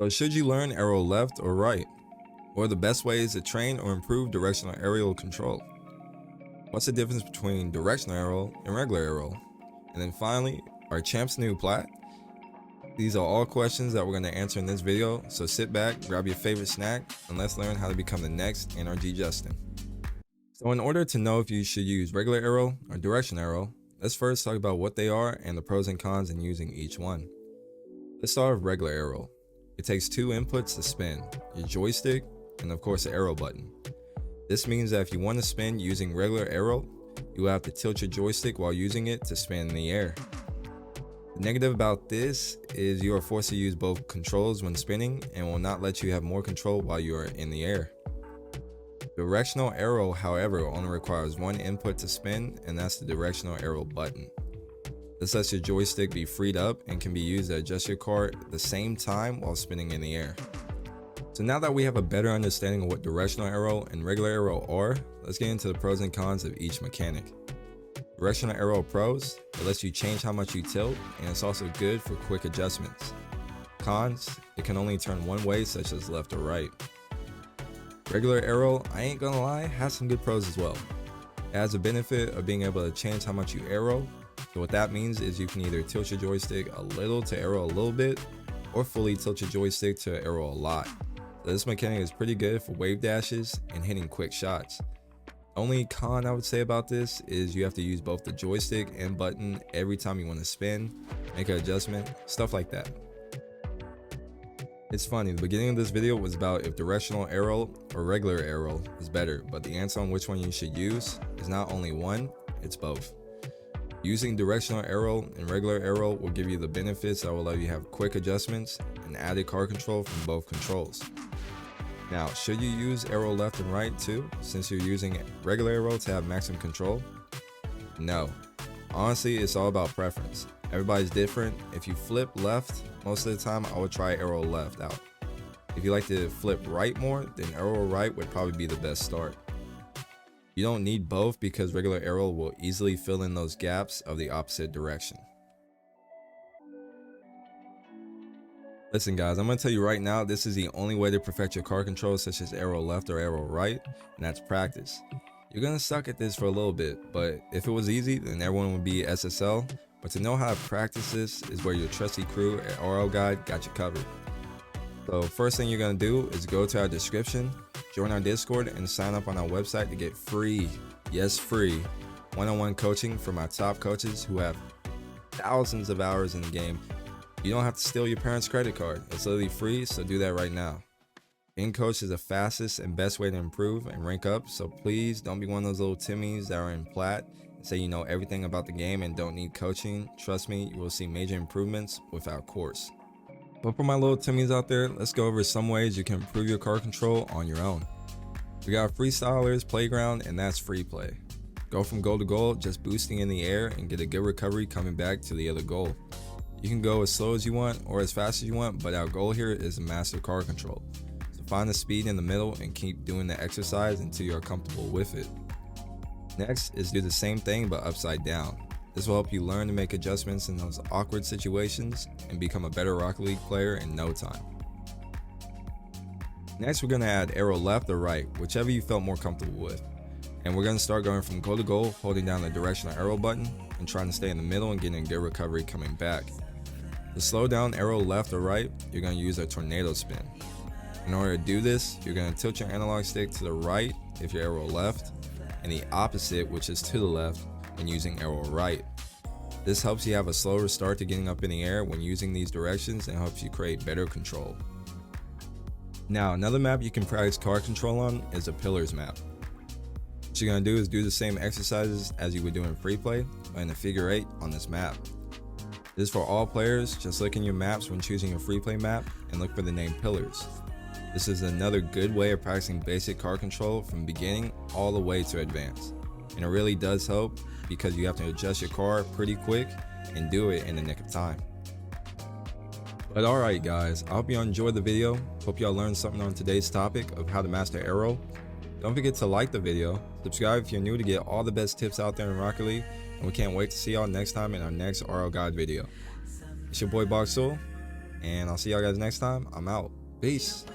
So should you learn aero left or right? What are the best ways to train or improve directional aerial control? What's the difference between directional aerial and regular aerial? And then finally, are champs new plat? These are all questions that we're going to answer in this video, so sit back, grab your favorite snack, and let's learn how to become the next NRG Justin. So in order to know if you should use regular aerial or directional aerial, let's first talk about what they are and the pros and cons in using each one. Let's start with regular aerial. It takes two inputs to spin, your joystick and of course the arrow button. This means that if you want to spin using regular aerial, you will have to tilt your joystick while using it to spin in the air. The negative about this is you are forced to use both controls when spinning and will not let you have more control while you are in the air. Directional aerial, however, only requires one input to spin, and that's the directional aerial button. This lets your joystick be freed up and can be used to adjust your car at the same time while spinning in the air. So now that we have a better understanding of what directional aerial and regular aerial are, let's get into the pros and cons of each mechanic. Directional aerial pros, it lets you change how much you tilt, and it's also good for quick adjustments. Cons, it can only turn one way, such as left or right. Regular aerial, I ain't gonna lie, has some good pros as well. It has the benefit of being able to change how much you aero. So what that means is you can either tilt your joystick a little to aero a little bit, or fully tilt your joystick to aero a lot. So this mechanic is pretty good for wave dashes and hitting quick shots. Only con I would say about this is you have to use both the joystick and button every time you want to spin, make an adjustment, stuff like that. It's funny, the beginning of this video was about if directional aerial or regular aerial is better, but the answer on which one you should use is not only one, it's both. Using directional aerial and regular aerial will give you the benefits that will allow you to have quick adjustments and added car control from both controls. Now, should you use aerial left and right too, since you're using regular aerial to have maximum control? No. Honestly, it's all about preference. Everybody's different. If you flip left, most of the time I would try aerial left out. If you like to flip right more, then aerial right would probably be the best start. You don't need both because regular aerial will easily fill in those gaps of the opposite direction. Listen guys, I'm going to tell you right now, this is the only way to perfect your car control, such as aero left or aero right, and that's practice. You're going to suck at this for a little bit, but if it was easy, then everyone would be SSL. But to know how to practice this is where your trusty crew at RL Guide got you covered. So first thing you're going to do is go to our description, join our Discord, and sign up on our website to get free, yes free, one-on-one coaching from our top coaches who have thousands of hours in the game. You don't have to steal your parents' credit card. It's literally free, so do that right now. Being coached is the fastest and best way to improve and rank up, so please don't be one of those little Timmies that are in plat and say you know everything about the game and don't need coaching. Trust me, you will see major improvements with our course. But for my little Timmies out there, let's go over some ways you can improve your car control on your own. We got Freestylers Playground, and that's free play. Go from goal to goal, just boosting in the air and get a good recovery coming back to the other goal. You can go as slow as you want or as fast as you want, but our goal here is to master car control. So find the speed in the middle and keep doing the exercise until you're comfortable with it. Next is do the same thing but upside down. This will help you learn to make adjustments in those awkward situations and become a better Rocket League player in no time. Next, we're going to add aero left or right, whichever you felt more comfortable with. And we're going to start going from goal to goal, holding down the directional aero button and trying to stay in the middle and getting a good recovery coming back. To slow down aero left or right, you're going to use a tornado spin. In order to do this, you're going to tilt your analog stick to the right if you're aero left, and the opposite, which is to the left, when using aero right. This helps you have a slower start to getting up in the air when using these directions and helps you create better control. Now, another map you can practice car control on is a pillars map. What you're going to do is do the same exercises as you would do in free play, but in a figure 8 on this map. This is for all players. Just look in your maps when choosing a free play map and look for the name pillars. This is another good way of practicing basic car control from beginning all the way to advanced. And it really does help because you have to adjust your car pretty quick and do it in the nick of time. But alright guys, I hope you enjoyed the video. Hope y'all learned something on today's topic of how to master aero. Don't forget to like the video, subscribe if you're new to get all the best tips out there in Rocket League, and we can't wait to see y'all next time in our next RL Guide video. It's your boy Boxule. And I'll see y'all guys next time. I'm out. Peace.